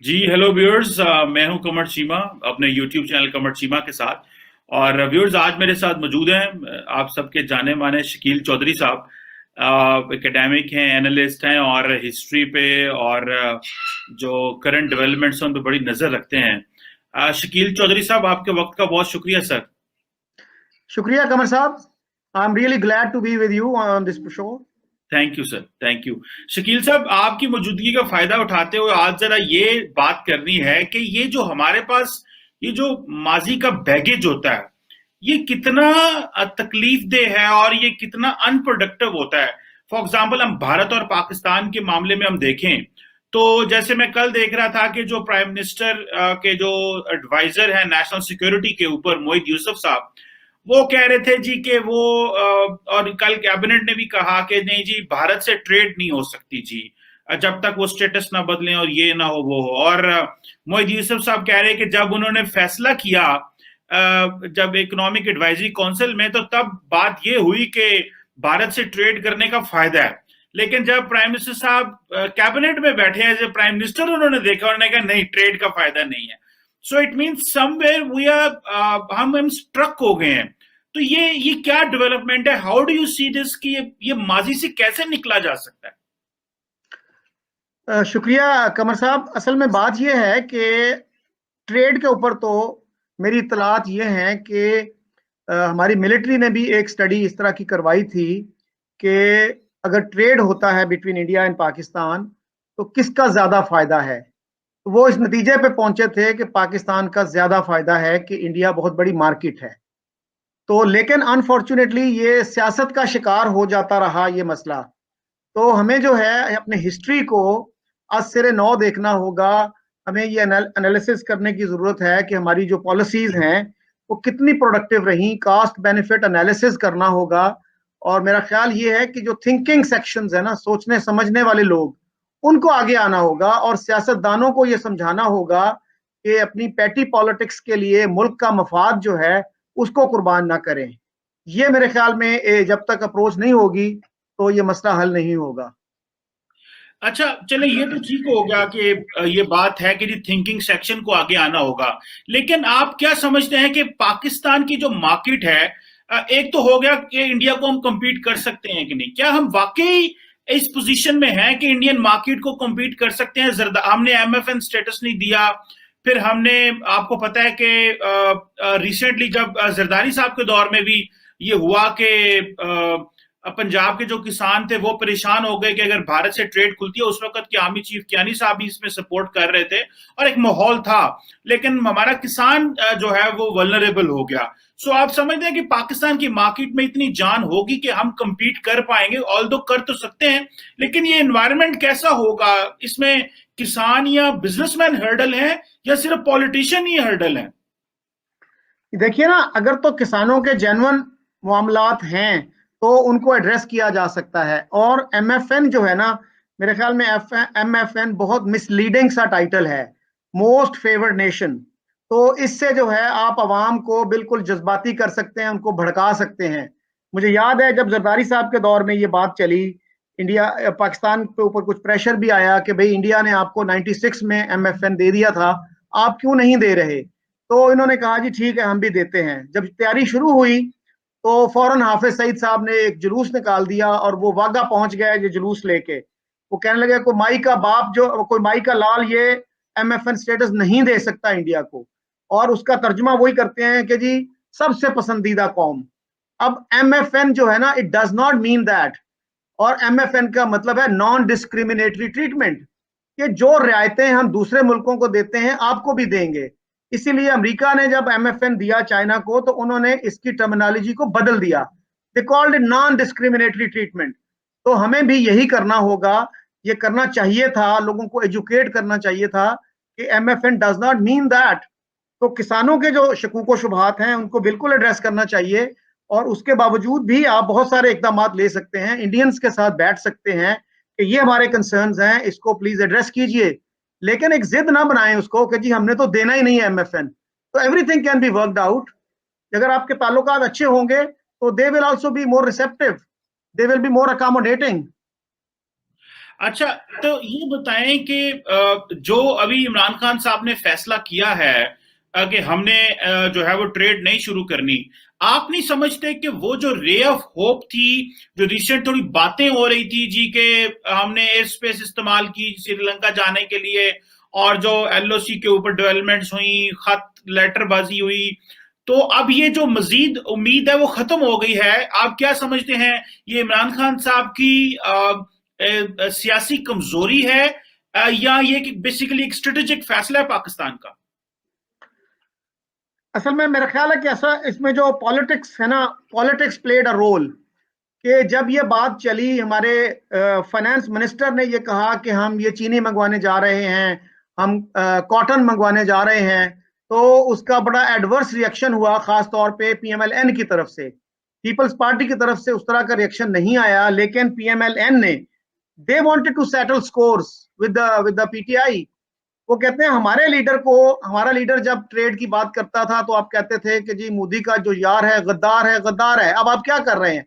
जी hello viewers. मैं हूं कमर चीमा अपने यूट्यूब चैनल कमर चीमा के साथ। और व्यूअर्स आज मेरे साथ मौजूद हैं आप सबके जाने माने शकील चौधरी साहब। एकेडमिक हैं, एनालिस्ट हैं और हिस्ट्री पे और जो करंट डेवलपमेंट्स हैं उन पर बड़ी नज़र रखते हैं। शकील चौधरी साहब, आपके वक्त का बहुत शुक्रिया सर। शुक्रिया कमर साहब। I am really glad to be with you on this show. Thank you sir, thank you. Shakeel साहब, आपकी मौजूदगी का फायदा उठाते हुए आज जरा ये बात करनी है कि ये जो हमारे पास ये जो माजी का बैगेज होता है, ये कितना तकलीफ देह है और ये कितना अनप्रोडक्टिव होता है। फॉर एग्जाम्पल, हम भारत और पाकिस्तान के मामले में हम देखें तो जैसे मैं कल देख रहा था कि जो प्राइम मिनिस्टर के जो एडवाइजर है नेशनल सिक्योरिटी के ऊपर, मोहित यूसुफ साहब, वो कह रहे थे जी कि वो और कल कैबिनेट ने भी कहा कि नहीं जी, भारत से ट्रेड नहीं हो सकती जी, जब तक वो स्टेटस ना बदलें और ये ना हो वो हो। और मोहित यूसुफ साहब कह रहे हैं कि जब उन्होंने फैसला किया जब इकोनॉमिक एडवाइजरी काउंसिल में, तो तब बात ये हुई कि भारत से ट्रेड करने का फायदा है। लेकिन जब प्राइम मिनिस्टर साहब कैबिनेट में बैठे हैं, जब प्राइम मिनिस्टर उन्होंने देखा, उन्होंने कहा नहीं, ट्रेड का फायदा नहीं है। So it means somewhere we are हम स्ट्रक हो गए हैं। तो ये क्या डेवलपमेंट है? How do you see this कि ये माजी से कैसे निकला जा सकता है? शुक्रिया कमर साहब। असल में बात यह है कि ट्रेड के ऊपर तो मेरी इतलात ये हैं कि हमारी मिलिट्री ने भी एक स्टडी इस तरह की करवाई थी कि अगर ट्रेड होता है बिटवीन इंडिया एंड पाकिस्तान तो किसका ज्यादा फायदा है। तो वो इस नतीजे पे पहुंचे थे कि पाकिस्तान का ज्यादा फायदा है कि इंडिया बहुत बड़ी मार्केट है। तो लेकिन अनफॉर्चुनेटली ये सियासत का शिकार हो जाता रहा ये मसला। तो हमें जो है अपने हिस्ट्री को आज सिरे नौ देखना होगा। हमें ये एनालिसिस करने की जरूरत है कि हमारी जो पॉलिसीज हैं वो कितनी प्रोडक्टिव रही, कास्ट बेनिफिट एनालिसिस करना होगा। और मेरा ख्याल ये है कि जो थिंकिंग सेक्शंस है ना, सोचने समझने वाले लोग, उनको आगे आना होगा और सियासतदानों को ये समझाना होगा कि अपनी पैटी पॉलिटिक्स के लिए मुल्क का मफाद जो है उसको कुर्बान ना करें। ये मेरे ख्याल में जब तक अप्रोच नहीं होगी तो ये मसला हल नहीं होगा। अच्छा, चले, ये तो ठीक हो गया कि ये बात है कि थिंकिंग सेक्शन को आगे आना होगा। लेकिन आप क्या समझते हैं कि पाकिस्तान की जो मार्केट है, एक तो हो गया कि इंडिया को हम compete कर सकते हैं कि नहीं? क्या हम वाकई इस पोजीशन में हैं कि इंडियन मार्केट को compete कर सकते हैं? हमने एमएफएन स्टेटस नहीं दिया। फिर हमने, आपको पता है कि रिसेंटली जब जरदारी साहब के दौर में भी ये हुआ कि पंजाब के जो किसान थे वो परेशान हो गए कि अगर भारत से ट्रेड खुलती है। उस वक्त के आर्मी चीफ कियानी साहब भी इसमें सपोर्ट कर रहे थे और एक माहौल था। लेकिन हमारा किसान जो है वो वल्नरेबल हो गया। सो आप समझते हैं कि पाकिस्तान की मार्केट में इतनी जान होगी कि हम compete कर पाएंगे? ऑल्दो कर तो सकते हैं, लेकिन ये एनवायरनमेंट कैसा होगा? इसमें किसान या बिजनेसमैन हर्डल है या सिर्फ पॉलिटिशियन ही हर्डल है? देखिए ना, अगर तो किसानों के जेन्युइन मामलात हैं तो उनको एड्रेस किया जा सकता है। और एमएफएन जो है ना, मेरे ख्याल में एमएफएन बहुत मिसलीडिंग सा टाइटल है, मोस्ट फेवर्ड नेशन। तो इससे जो है आप अवाम को बिल्कुल जज्बाती कर सकते हैं, उनको भड़का सकते हैं। मुझे याद है जब जरदारी साहब के दौर में ये बात चली, इंडिया पाकिस्तान के ऊपर कुछ प्रेशर भी आया कि भाई इंडिया ने आपको 96 में एमएफएन दे दिया था, आप क्यों नहीं दे रहे। तो इन्होंने कहा जी ठीक है हम भी देते हैं। जब तैयारी शुरू हुई तो फौरन हाफिज सईद साहब ने एक जुलूस निकाल दिया और वो वागा पहुंच गए ये जुलूस लेके। वो कहने लगे कोई माई का बाप, जो कोई माई का लाल ये एमएफएन स्टेटस नहीं दे सकता इंडिया को। और उसका तर्जुमा वही करते हैं कि जी सबसे पसंदीदा कौम। अब एमएफएन जो है ना, it does not mean that. और एमएफएन का मतलब है नॉन डिस्क्रिमिनेटरी ट्रीटमेंट, कि जो रियायतें हम दूसरे मुल्कों को देते हैं आपको भी देंगे। इसीलिए अमेरिका ने जब एमएफएन दिया चाइना को तो उन्होंने इसकी टर्मिनोलॉजी को बदल दिया, they called it non discriminatory treatment. तो हमें भी यही करना होगा, ये करना चाहिए था, लोगों को एजुकेट करना चाहिए था कि MFN does not mean that. तो किसानों के जो शकूक शुबहात हैं उनको बिल्कुल एड्रेस करना चाहिए। और उसके बावजूद भी आप बहुत सारे इकदाम ले सकते हैं, इंडियंस के साथ बैठ सकते हैं कि ये हमारे कंसर्न्स हैं, इसको प्लीज एड्रेस कीजिए। लेकिन एक जिद ना बनाएं उसको कि जी हमने तो देना ही नहीं है एमएफएन। तो everything can be worked out. अगर आपके ताल्लुकात अच्छे होंगे तो they will also be more receptive, they will be more accommodating. अच्छा, तो ये बताएं कि जो अभी इमरान खान साहब ने फैसला किया है कि हमने जो है वो ट्रेड नहीं शुरू करनी, आप नहीं समझते कि वो जो रे ऑफ होप थी, जो रिसेंट थोड़ी बातें हो रही थी जी के हमने एयर स्पेस इस्तेमाल की श्रीलंका जाने के लिए, और जो एलओसी के ऊपर डेवलपमेंट्स हुई, खत लेटरबाजी हुई, तो अब ये जो मजीद उम्मीद है वो खत्म हो गई है। आप क्या समझते हैं, ये इमरान खान साहब की सियासी कमजोरी है, या ये कि बेसिकली एक स्ट्रेटेजिक फैसला है पाकिस्तान का? असल में मेरा ख्याल है कि ऐसा इसमें जो पॉलिटिक्स है ना, पॉलिटिक्स प्लेड अ रोल। कि जब ये बात चली, हमारे फाइनेंस मिनिस्टर ने ये कहा कि हम ये चीनी मंगवाने जा रहे हैं, हम कॉटन मंगवाने जा रहे हैं, तो उसका बड़ा एडवर्स रिएक्शन हुआ, खास तौर पे पीएमएलएन की तरफ से। पीपल्स पार्टी की तरफ से उस तरह का रिएक्शन नहीं आया, लेकिन पीएमएलएन ने, they wanted to settle scores with the PTI. वो कहते हैं हमारे लीडर को, हमारा लीडर जब ट्रेड की बात करता था तो आप कहते थे कि जी मोदी का जो यार है गद्दार है, गद्दार है, अब आप क्या कर रहे हैं?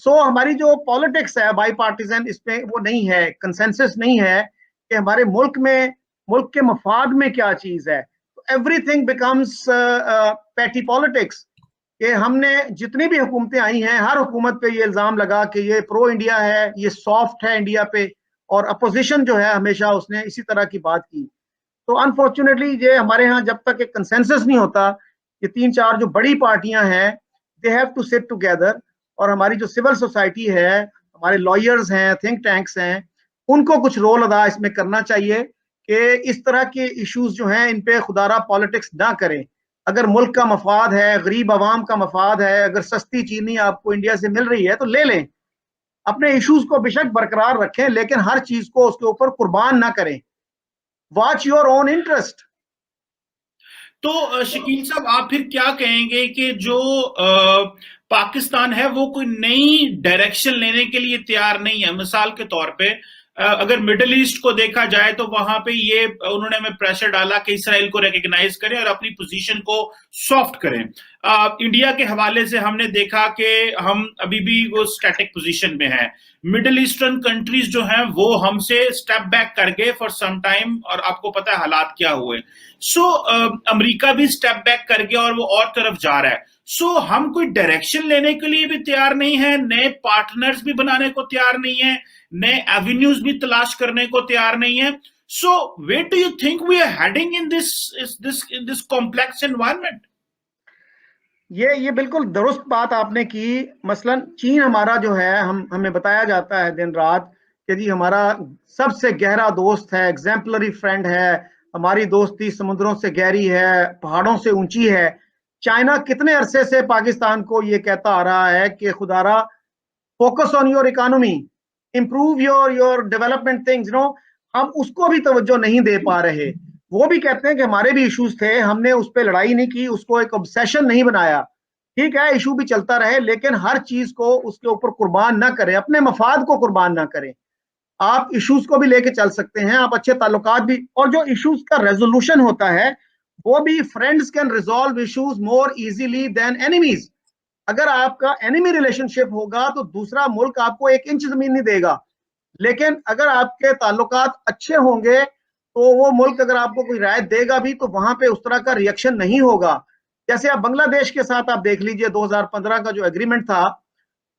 हमारी जो पॉलिटिक्स है बाई पार्टीजन, इसमें वो नहीं है, कंसेंसस नहीं है कि हमारे मुल्क में, मुल्क के मफाद में क्या चीज है। Everything becomes petty politics. कि हमने जितनी भी हुकूमतें आई हैं, हर हुकूमत पे ये इल्जाम लगा कि ये प्रो इंडिया है, ये सॉफ्ट है इंडिया पे, और अपोजिशन जो है हमेशा उसने इसी तरह की बात की। तो अनफॉर्चुनेटली ये हमारे यहाँ जब तक एक कंसेंसस नहीं होता, ये तीन चार जो बड़ी पार्टियां हैं, they have to sit together. और हमारी जो सिविल सोसाइटी है, हमारे लॉयर्स हैं, थिंक टैंक्स हैं, उनको कुछ रोल अदा इसमें करना चाहिए कि इस तरह के इश्यूज जो हैं इन पे खुदारा पॉलिटिक्स ना करें। अगर मुल्क का मफाद है, गरीब आवाम का मफाद है, अगर सस्ती चीनी आपको इंडिया से मिल रही है तो ले लें, अपने इश्यूज को बेशक बरकरार रखें, लेकिन हर चीज को उसके ऊपर कुर्बान ना करें। Watch your own interest. तो शकील साहब, आप फिर क्या कहेंगे कि जो पाकिस्तान है वो कोई नई डायरेक्शन लेने के लिए तैयार नहीं है? मिसाल के तौर पे अगर मिडिल ईस्ट को देखा जाए तो वहां पे ये उन्होंने हमें प्रेशर डाला कि इसराइल को रिकग्नाइज करें और अपनी पोजीशन को सॉफ्ट करें। इंडिया के हवाले से हमने देखा कि हम अभी भी वो स्टैटिक पोजीशन में है। मिडिल ईस्टर्न कंट्रीज जो हैं वो हमसे स्टेप बैक कर गए फॉर सम टाइम, और आपको पता है हालात क्या हुए। अमेरिका भी स्टेप बैक कर गया और वो और तरफ जा रहा है। हम कोई डायरेक्शन लेने के लिए भी तैयार नहीं है, नए पार्टनर्स भी बनाने को तैयार नहीं है, नए एवेन्यूज भी तलाश करने को तैयार नहीं है। Where do you think we are heading in this complex environment? ये बिल्कुल दुरुस्त बात आपने की। मसलन चीन हमारा जो है, हमें बताया जाता है दिन रात कि जी हमारा सबसे गहरा दोस्त है, एग्जाम्पलरी फ्रेंड है, हमारी दोस्ती समुद्रों से गहरी है, पहाड़ों से ऊंची है। चाइना कितने अरसे से पाकिस्तान को ये कहता आ रहा है कि खुदारा focus on your economy, improve your development things, no. हम उसको भी तवज्जो नहीं दे पा रहे। वो भी कहते हैं कि हमारे भी इश्यूज थे, हमने उस पर लड़ाई नहीं की, उसको एक ऑब्सेशन नहीं बनाया। ठीक है, इशू भी चलता रहे, लेकिन हर चीज को उसके ऊपर कुर्बान ना करें, अपने मफाद को कुर्बान ना करें। आप इश्यूज को भी लेके चल सकते हैं, आप अच्छे ताल्लुकात भी, और जो इश्यूज का रेजोल्यूशन होता है वो भी, friends can resolve issues more easily than enemies. अगर आपका एनिमी रिलेशनशिप होगा तो दूसरा मुल्क आपको एक इंच जमीन नहीं देगा, लेकिन अगर आपके ताल्लुकात अच्छे होंगे तो वो मुल्क अगर आपको कोई राय देगा भी तो वहां पे उस तरह का रिएक्शन नहीं होगा। जैसे आप बांग्लादेश के साथ आप देख लीजिए, 2015 का जो एग्रीमेंट था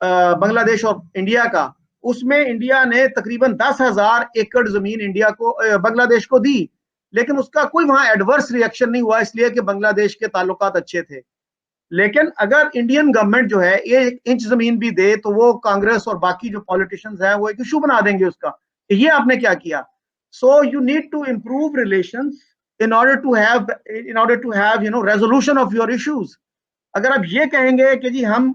बांग्लादेश और इंडिया का, उसमें इंडिया ने तकरीबन 10,000 एकड़ जमीन इंडिया को, बांग्लादेश को दी, लेकिन उसका कोई वहां एडवर्स रिएक्शन नहीं हुआ, इसलिए कि बांग्लादेश के ताल्लुकात अच्छे थे। लेकिन अगर इंडियन गवर्नमेंट जो है एक इंच जमीन भी दे तो वो कांग्रेस और बाकी जो पॉलिटिशियंस हैं वो एक इशू बना देंगे उसका, ये आपने क्या किया। So you need to improve relations in order to have resolution of your issues. अगर आप ये कहेंगे कि जी हम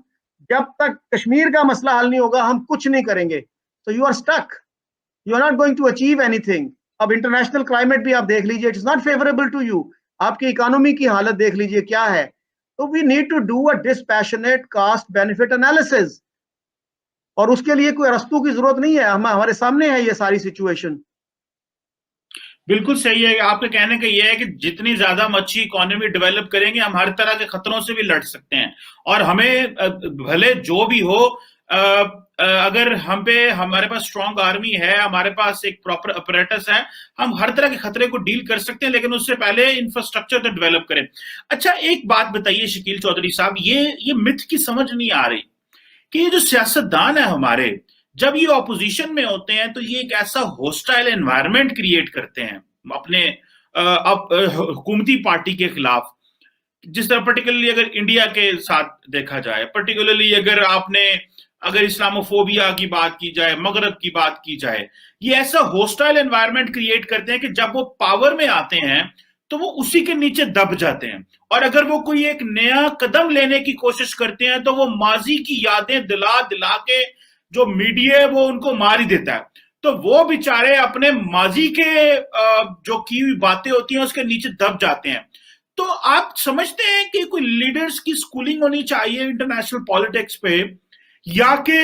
जब तक कश्मीर का मसला हल नहीं होगा हम कुछ नहीं करेंगे, तो you are stuck, you are not going to achieve anything. अब इंटरनेशनल क्लाइमेट भी आप देख लीजिए, it is not favourable to you. आपकी इकोनॉमी की हालत देख लीजिए क्या है। तो we need to do a dispassionate cost benefit analysis, और उसके लिए कोई अरस्तू की जरूरत नहीं है, हमारे सामने है ये सारी सिचुएशन। बिल्कुल सही है। आपके कहने का यह है कि जितनी ज्यादा मच्छी इकोनॉमी डेवलप करेंगे हम हर तरह के खतरों से भी लड़ सकते हैं, और हमें भले जो भी हो अगर हमारे पास स्ट्रांग आर्मी है, हमारे पास एक प्रॉपर अपरेटस है, हम हर तरह के खतरे को डील कर सकते हैं, लेकिन उससे पहले इंफ्रास्ट्रक्चर तो डेवलप करें। अच्छा, एक बात बताइए शकील चौधरी साहब, ये मिथ की समझ नहीं आ रही कि ये जो सियासतदान है हमारे, जब ये ऑपोजिशन में होते हैं तो ये एक ऐसा होस्टाइल एनवायरनमेंट क्रिएट करते हैं अपने हुकूमती पार्टी के खिलाफ। जिस तरह पर्टिकुलरली अगर इंडिया के साथ देखा जाए, पर्टिकुलरली अगर इस्लामोफोबिया की बात की जाए, मगरब की बात की जाए, ये ऐसा होस्टाइल एनवायरनमेंट क्रिएट करते हैं कि जब वो पावर में आते हैं तो वो उसी के नीचे दब जाते हैं, और अगर वो कोई एक नया कदम लेने की कोशिश करते हैं तो वो माजी की यादें दिला दिला के जो मीडिया है वो उनको मार ही देता है। तो वो बेचारे अपने माजी के जो की हुई बातें होती हैं उसके नीचे दब जाते हैं। तो आप समझते हैं कि कोई लीडर्स की स्कूलिंग होनी चाहिए इंटरनेशनल पॉलिटिक्स पे, या कि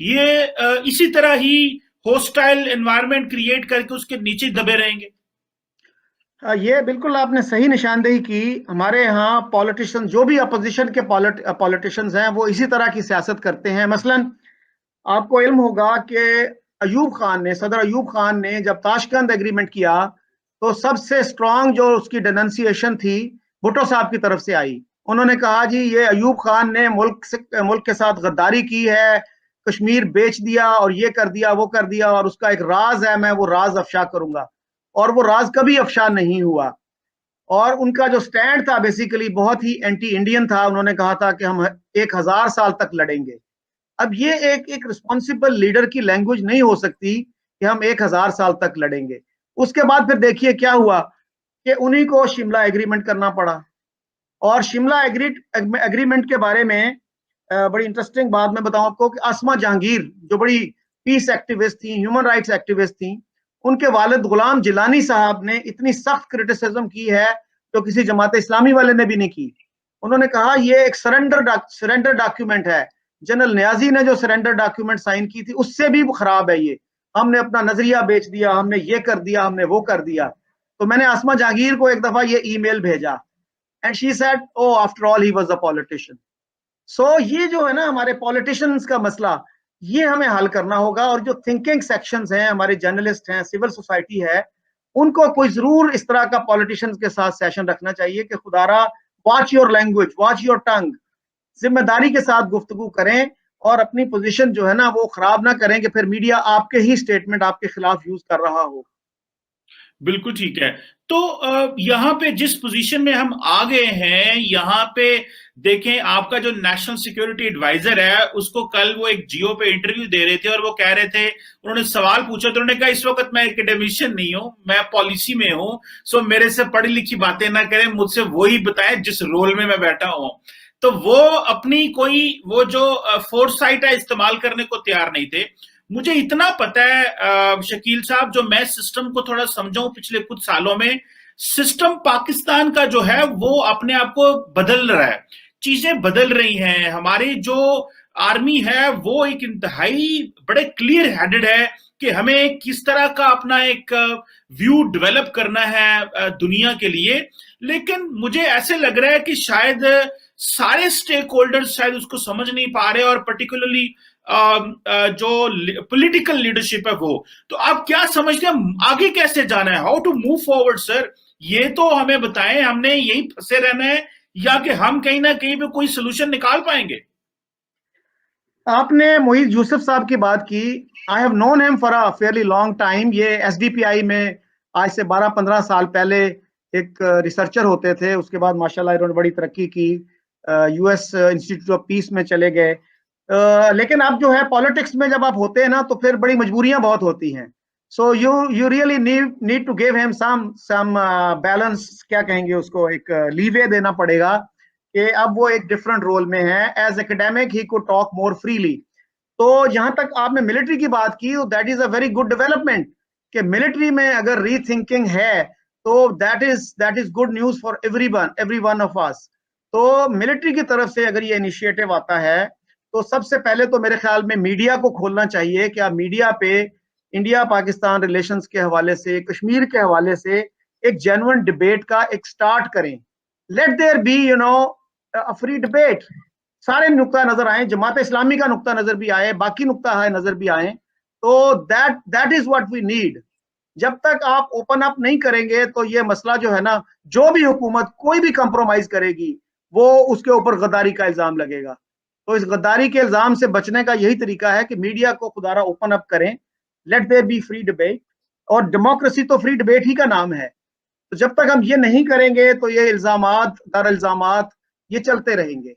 ये इसी तरह ही होस्टाइल एनवायरनमेंट क्रिएट करके उसके नीचे दबे रहेंगे? ये बिल्कुल आपने सही निशानदेही की। हमारे यहाँ पॉलिटिशियन, जो भी अपोजिशन के पॉलिटिशियंस हैं, वो इसी तरह की सियासत करते हैं। मसलन आपको इल्म होगा कि सदर अयूब खान ने जब ताशकंद एग्रीमेंट किया तो सबसे स्ट्रांग जो उसकी डेनंसिएशन थी भुट्टो साहब की तरफ से आई। उन्होंने कहा जी ये अयूब खान ने मुल्क के साथ गद्दारी की है, कश्मीर बेच दिया और ये कर दिया वो कर दिया, और उसका एक राज है, मैं वो राज अफशा करूंगा। और वो राज कभी अफशा नहीं हुआ। और उनका जो स्टैंड था बेसिकली बहुत ही एंटी इंडियन था। उन्होंने कहा था कि हम 1000 साल तक लड़ेंगे। अब ये एक रिस्पॉन्सिबल लीडर की लैंग्वेज नहीं हो सकती कि हम 1000 साल तक लड़ेंगे। उसके बाद फिर देखिए क्या हुआ कि उन्हीं को शिमला एग्रीमेंट करना पड़ा। और शिमला एग्रीमेंट के बारे में बड़ी इंटरेस्टिंग बात मैं बताऊं आपको कि आसमा जहांगीर जो बड़ी पीस एक्टिविस्ट थी, ह्यूमन राइट्स एक्टिविस्ट थी, उनके वालिद गुलाम जिलानी साहब ने इतनी सख्त क्रिटिसिज्म की है जो किसी जमात इस्लामी वाले ने भी नहीं की। उन्होंने कहा ये एक सरेंडर डॉक्यूमेंट है। जनरल न्याजी ने जो सरेंडर डॉक्यूमेंट साइन की थी उससे भी खराब है ये। हमने अपना नजरिया बेच दिया, हमने ये कर दिया, हमने वो कर दिया। तो मैंने आसमा जहांगीर को एक दफा ये ईमेल भेजा and she said oh after all he was a politician. So ये जो है ना हमारे पॉलिटिशियंस का मसला, ये हमें हल करना होगा। और जो थिंकिंग सेक्शंस हैं, हमारे जर्नलिस्ट हैं, सिविल सोसाइटी है, उनको कोई जरूर इस तरह का पॉलिटिशियंस के साथ सेशन रखना चाहिए कि खुदारा watch your language, watch your tongue, जिम्मेदारी के साथ गुफ्तगू करें और अपनी पोजीशन जो है ना वो खराब ना करें कि फिर मीडिया आपके ही स्टेटमेंट आपके खिलाफ यूज कर रहा हो। बिल्कुल ठीक है। तो यहाँ पे जिस पोजीशन में हम आ गए हैं, यहाँ पे देखें, आपका जो नेशनल सिक्योरिटी एडवाइजर है उसको कल वो एक जियो पे इंटरव्यू दे रहे थे और वो कह रहे थे, उन्होंने सवाल पूछा तो उन्होंने कहा इस वक्त मैं एकेडमिशियन नहीं हूं, मैं पॉलिसी में हूं, सो मेरे से पढ़ी लिखी बातें ना करें, मुझसे वही बताएं जिस रोल में मैं बैठा हूं। तो वो अपनी कोई वो जो फोरसाइट है इस्तेमाल करने को तैयार नहीं थे। मुझे इतना पता है शकील साहब, जो मैं सिस्टम को थोड़ा समझाऊं, पिछले कुछ सालों में सिस्टम पाकिस्तान का जो है वो अपने आप को बदल रहा है, चीजें बदल रही हैं। हमारी जो आर्मी है वो एक इंतहाई बड़े क्लियर हेडेड है कि हमें किस तरह का अपना एक व्यू डेवलप करना है दुनिया के लिए। लेकिन मुझे ऐसे लग रहा है कि शायद सारे स्टेक होल्डर्स शायद उसको समझ नहीं पा रहे, और पर्टिकुलरली जो पॉलिटिकल लीडरशिप है वो। तो आप क्या समझते हैं आगे कैसे जाना है, how to move forward sir? ये तो हमें बताएं, हमने यही फंसे रहना है या कि हम कहीं ना कहीं पे कोई सोल्यूशन निकाल पाएंगे? आपने मोहित यूसुफ साहब की बात की। I have known him for a fairly long time. ये एसडीपीआई में आज से 12-15 साल पहले एक रिसर्चर होते थे, उसके बाद माशाल्लाह इन्होंने बड़ी तरक्की की, यूएस इंस्टीट्यूट ऑफ पीस में चले गए। लेकिन अब जो है पॉलिटिक्स में जब आप होते हैं ना तो फिर बड़ी मजबूरियां बहुत होती हैं। So you really need to give him some balance, क्या कहेंगे उसको, एक लीवे देना पड़ेगा कि अब वो एक डिफरेंट रोल में है। As academic he could talk more freely. तो जहां तक आपने मिलिट्री की बात की, that is a very good development कि मिलिट्री में अगर रीथिंकिंग है तो that is good news for every one of us. तो मिलिट्री की तरफ से अगर ये इनिशिएटिव आता है तो सबसे पहले तो मेरे ख्याल में मीडिया को खोलना चाहिए कि आप मीडिया पे इंडिया पाकिस्तान रिलेशंस के हवाले से, कश्मीर के हवाले से एक जेन्युइन डिबेट का एक स्टार्ट करें। Let there be a free debate. सारे नुक्ता नजर आए, जमात इस्लामी का नुक्ता नजर भी आए, बाकी नुक्ता नजर भी आए, तो that is what we need. जब तक आप ओपन अप नहीं करेंगे तो ये मसला जो है ना, जो भी हुकूमत कोई भी कंप्रोमाइज करेगी वो उसके ऊपर गद्दारी का इल्जाम लगेगा। तो इस गद्दारी के इल्जाम से बचने का यही तरीका है कि मीडिया को खुदारा ओपन अप करें, let there be free debate, और डेमोक्रेसी तो फ्री डिबेट ही का नाम है। तो जब तक हम ये नहीं करेंगे तो ये इल्जामात दर इल्जामात ये चलते रहेंगे।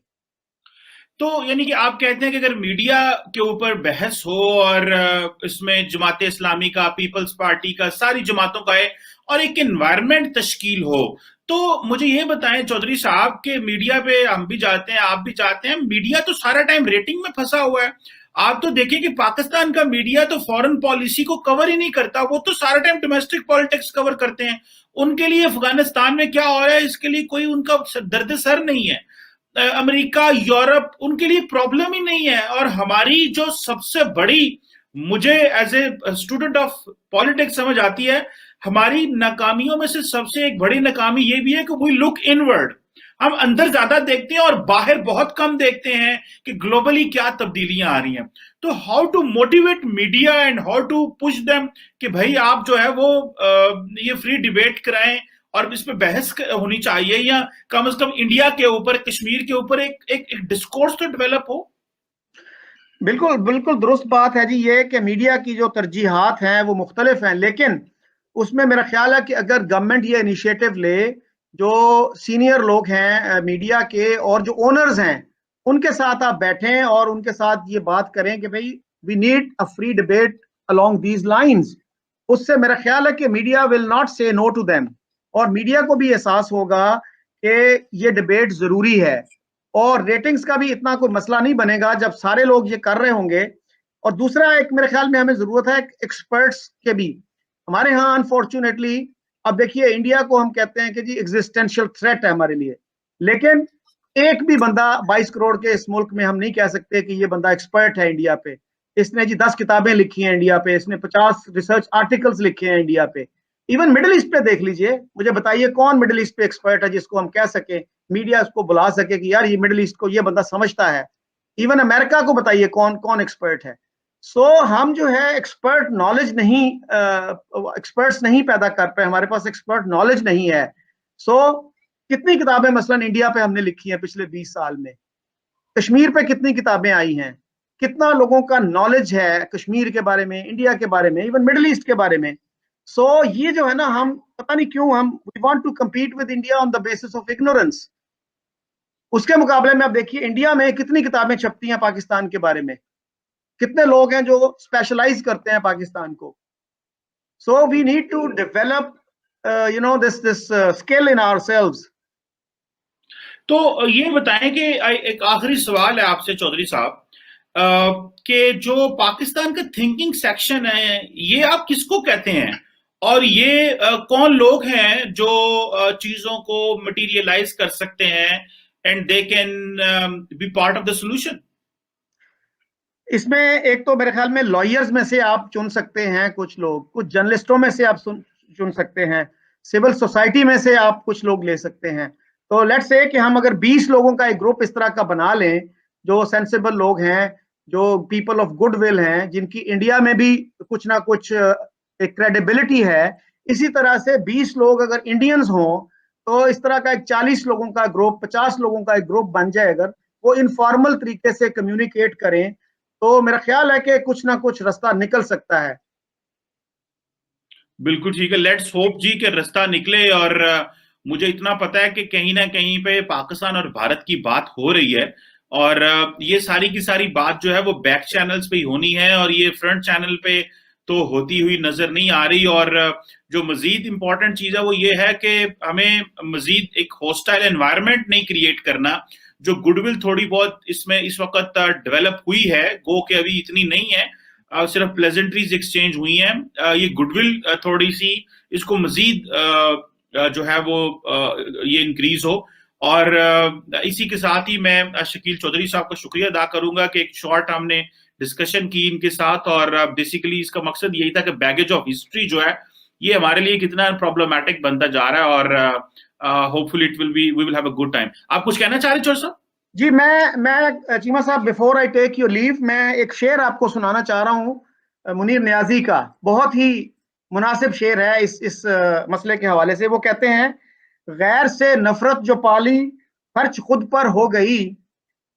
तो यानी कि आप कहते हैं कि अगर मीडिया के ऊपर बहस हो और इसमें जमात इस्लामी का, पीपल्स पार्टी का, सारी जमातों का है और एक एनवायरनमेंट तश्कील हो, तो मुझे ये बताएं चौधरी साहब के मीडिया पे हम भी जाते हैं, आप भी जाते हैं, मीडिया तो सारा टाइम रेटिंग में फंसा हुआ है। आप तो देखिए कि पाकिस्तान का मीडिया तो फॉरेन पॉलिसी को कवर ही नहीं करता, वो तो सारा टाइम डोमेस्टिक पॉलिटिक्स कवर करते हैं। उनके लिए अफगानिस्तान में क्या हो रहा है इसके लिए कोई उनका दर्द सर नहीं है। अमेरिका, यूरोप, उनके लिए प्रॉब्लम ही नहीं है। और हमारी जो सबसे बड़ी, मुझे as a student of politics समझ आती है, हमारी नाकामियों में से सबसे एक बड़ी नाकामी ये भी है कि वी लुक इनवर्ड। हम अंदर ज्यादा देखते हैं और बाहर बहुत कम देखते हैं कि ग्लोबली क्या तब्दीलियां आ रही हैं। तो how to motivate media and how to push them कि भाई आप जो है वो ये फ्री डिबेट कराएं और इस पे बहस होनी चाहिए, या कम से कम इंडिया के ऊपर, कश्मीर के ऊपर एक डिस्कोर्स तो डेवलप हो। बिल्कुल बिल्कुल दुरुस्त बात है जी, ये कि मीडिया की जो तरजीहात हैं वो मुख्तलिफ हैं, लेकिन उसमें मेरा ख्याल है कि अगर गवर्नमेंट ये इनिशिएटिव ले, जो सीनियर लोग हैं मीडिया के और जो ओनर्स हैं उनके साथ आप बैठें और उनके साथ ये बात करें कि भाई we need a free debate along these lines, उससे मेरा ख्याल है कि media will not say no to them, और मीडिया को भी एहसास होगा कि ये डिबेट जरूरी है। और रेटिंग्स का भी इतना कोई मसला नहीं बनेगा जब सारे लोग ये कर रहे होंगे। और दूसरा एक मेरे ख्याल में हमें जरूरत है एक्सपर्ट्स के भी। हमारे यहाँ अनफॉर्चुनेटली, अब देखिए इंडिया को हम कहते हैं कि जी एग्जिस्टेंशियल थ्रेट है हमारे लिए, लेकिन एक भी बंदा 22 करोड़ के इस मुल्क में हम नहीं कह सकते कि ये बंदा एक्सपर्ट है इंडिया पे। इसने जी 10 किताबें लिखी हैं इंडिया पे, इसने 50 रिसर्च आर्टिकल्स लिखे हैं इंडिया पे। इवन मिडिल ईस्ट पे देख लीजिए, मुझे बताइए कौन मिडिल ईस्ट पे एक्सपर्ट है जिसको हम कह सके, मीडिया उसको बुला सके कि यार ये मिडिल ईस्ट को ये बंदा समझता है। इवन अमेरिका को बताइए कौन कौन एक्सपर्ट है। हम जो है एक्सपर्ट नॉलेज नहीं, एक्सपर्ट्स नहीं पैदा कर पाए, हमारे पास एक्सपर्ट नॉलेज नहीं है। कितनी किताबें मसलन इंडिया पे हमने लिखी हैं पिछले 20 साल में, कश्मीर पे कितनी किताबें आई हैं, कितना लोगों का नॉलेज है कश्मीर के बारे में, इंडिया के बारे में, इवन मिडिल ईस्ट के बारे में। ये जो है ना, हम पता नहीं क्यों हम we want to compete with India on the basis of ignorance. उसके मुकाबले में आप देखिए इंडिया में कितनी किताबें छपती हैं पाकिस्तान के बारे में, कितने लोग हैं जो स्पेशलाइज करते हैं पाकिस्तान को। We need to develop this skill in ourselves. तो ये बताएं कि एक आखिरी सवाल है आपसे चौधरी साहब, कि जो पाकिस्तान का थिंकिंग सेक्शन है ये आप किसको कहते हैं, और ये कौन लोग हैं जो चीजों को मटेरियलाइज कर सकते हैं and they can be part of the solution? इसमें एक तो मेरे ख्याल में लॉयर्स में से आप चुन सकते हैं कुछ लोग, कुछ जर्नलिस्टों में से आप चुन सकते हैं, सिविल सोसाइटी में से आप कुछ लोग ले सकते हैं। तो लेट्स से कि हम अगर 20 लोगों का एक ग्रुप इस तरह का बना लें जो सेंसिबल लोग हैं, जो पीपल ऑफ गुडविल हैं, जिनकी इंडिया में भी कुछ ना कुछ एक क्रेडिबिलिटी है, इसी तरह से 20 लोग अगर इंडियंस हों तो इस तरह का एक 40 लोगों का ग्रुप, 50 लोगों का एक ग्रुप बन जाए, अगर वो इनफॉर्मल तरीके से कम्युनिकेट करें तो मेरा ख्याल है कि कुछ ना कुछ रास्ता निकल सकता है। बिल्कुल ठीक है, लेट्स होप जी कि रास्ता निकले। और मुझे इतना पता है कि कहीं ना कहीं पे पाकिस्तान और भारत की बात हो रही है, और ये सारी की सारी बात जो है वो बैक चैनल्स पे ही होनी है, और ये फ्रंट चैनल पे तो होती हुई नजर नहीं आ रही। और जो मजीद इंपॉर्टेंट चीज है वो ये है कि हमें मजीद एक हॉस्टाइल एनवायरनमेंट नहीं क्रिएट करना। जो गुडविल थोड़ी बहुत इसमें इस वक्त डेवलप हुई है, गो के अभी इतनी नहीं है, सिर्फ प्लेजेंट्रीज एक्सचेंज हुई हैं, ये गुडविल थोड़ी सी इसको मजीद जो है वो ये इंक्रीज हो। और इसी के साथ ही मैं शकील चौधरी साहब का शुक्रिया अदा करूंगा कि एक शॉर्ट हमने डिस्कशन की इनके साथ। और बेसिकली इसका मकसद यही था कि बैगेज ऑफ हिस्ट्री जो है ये हमारे लिए कितना प्रॉब्लमैटिक बनता जा रहा है, और hopefully it will be we will have a good time. आप कुछ कहना चाह रहे चौधरी साहब? जी, मैं चीमा साहब, before I take your leave, मैं एक शेर आपको सुनाना चाह रहा हूँ मुनीर नियाजी का। बहुत ही मुनासिब शेर है इस मसले के हवाले से। वो कहते हैं, गैर से नफरत जो पाली खर्च खुद पर हो गई,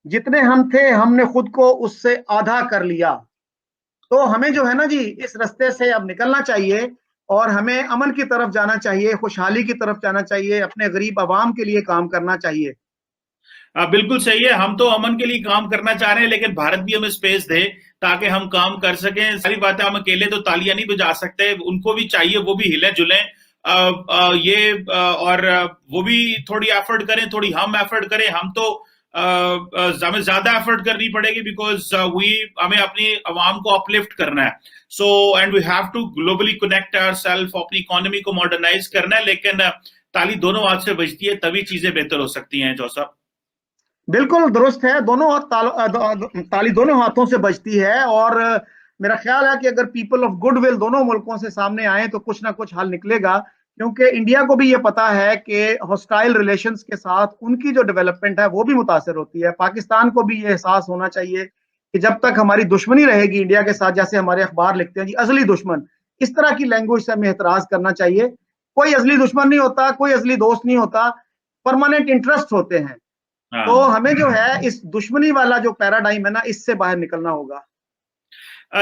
जितने हम थे हमने खुद को उससे आधा कर लिया। तो हमें जो है ना जी, इस रास्ते से अब निकलना चाहिए और हमें अमन की तरफ जाना चाहिए, खुशहाली की तरफ जाना चाहिए, अपने गरीब आवाम के लिए काम करना चाहिए। बिल्कुल सही है। हम तो अमन के लिए काम करना चाह रहे हैं, लेकिन भारत भी हमें स्पेस दे ताकि हम काम कर सकें। सारी बातें हम अकेले तो तालियां नहीं बजा सकते, उनको भी चाहिए वो भी हिले जुलें। और वो भी थोड़ी एफर्ट करें, थोड़ी हम एफर्ट करें। हम तो हमें ज्यादा एफर्ट करनी पड़ेगी, बिकॉज हमें अपनी आवाम को अपलिफ्ट करना है। So and we have to globally connect ourself, अपनी इकोनॉमी को मॉडर्नाइज करना है। लेकिन ताली दोनों हाथ से बजती है, तभी चीजें बेहतर हो सकती हैं। जोसफ बिल्कुल दुरुस्त है, दोनों ताली दोनों हाथों से बजती है। और मेरा ख्याल है कि अगर पीपल ऑफ गुडविल दोनों मुल्कों से सामने आए तो कुछ ना कुछ हल निकलेगा, क्योंकि इंडिया को भी ये पता है कि हॉस्टाइल रिलेशंस के साथ उनकी जो डेवलपमेंट है वो भी मुतासर होती है। पाकिस्तान को भी ये एहसास होना चाहिए कि जब तक हमारी दुश्मनी रहेगी इंडिया के साथ, जैसे हमारे अखबार लिखते हैं जी, अजली दुश्मन, इस तरह की लैंग्वेज से हमें एतराज करना चाहिए। कोई अजली दुश्मन नहीं होता, कोई अजली दोस्त नहीं होता, परमानेंट इंटरेस्ट होते हैं। तो हाँ, हमें जो है इस दुश्मनी वाला जो पैराडाइम है ना, इससे बाहर निकलना होगा।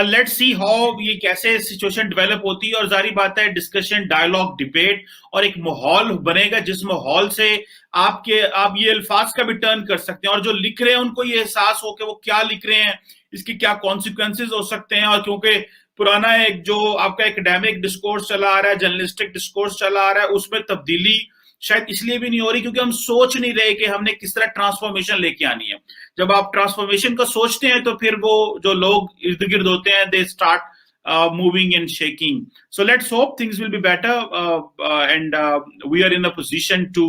लेट्स सी हाउ ये कैसे सिचुएशन डेवलप होती है। और जारी बात है, डिस्कशन, डायलॉग, डिबेट और एक माहौल बनेगा, जिस माहौल से आप ये अल्फाज का भी टर्न कर सकते हैं, और जो लिख रहे हैं उनको ये एहसास हो कि वो क्या लिख रहे हैं, इसके क्या कॉन्सिक्वेंसेज हो सकते हैं। और क्योंकि पुराना एक जो आपका एकेडमिक डिस्कोर्स चला आ रहा है, जर्नलिस्टिक डिस्कोर्स चला आ रहा है, उसमें तब्दीली शायद इसलिए भी नहीं हो रही क्योंकि हम सोच नहीं रहे कि हमने किस तरह ट्रांसफॉर्मेशन लेके आनी है। जब आप ट्रांसफॉर्मेशन का सोचते हैं तो फिर वो जो लोग इर्द गिर्द होते हैं, they start moving and shaking. So let's hope things will be better, and we are in a position to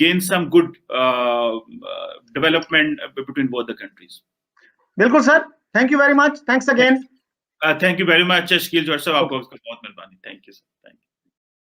gain some good development between both the countries. बिल्कुल sir, thank you very much, thanks again. Thank you very much, Shakeel Jauhar साहब, आपको बहुत मेहरबानी। Thank you sir, thank you.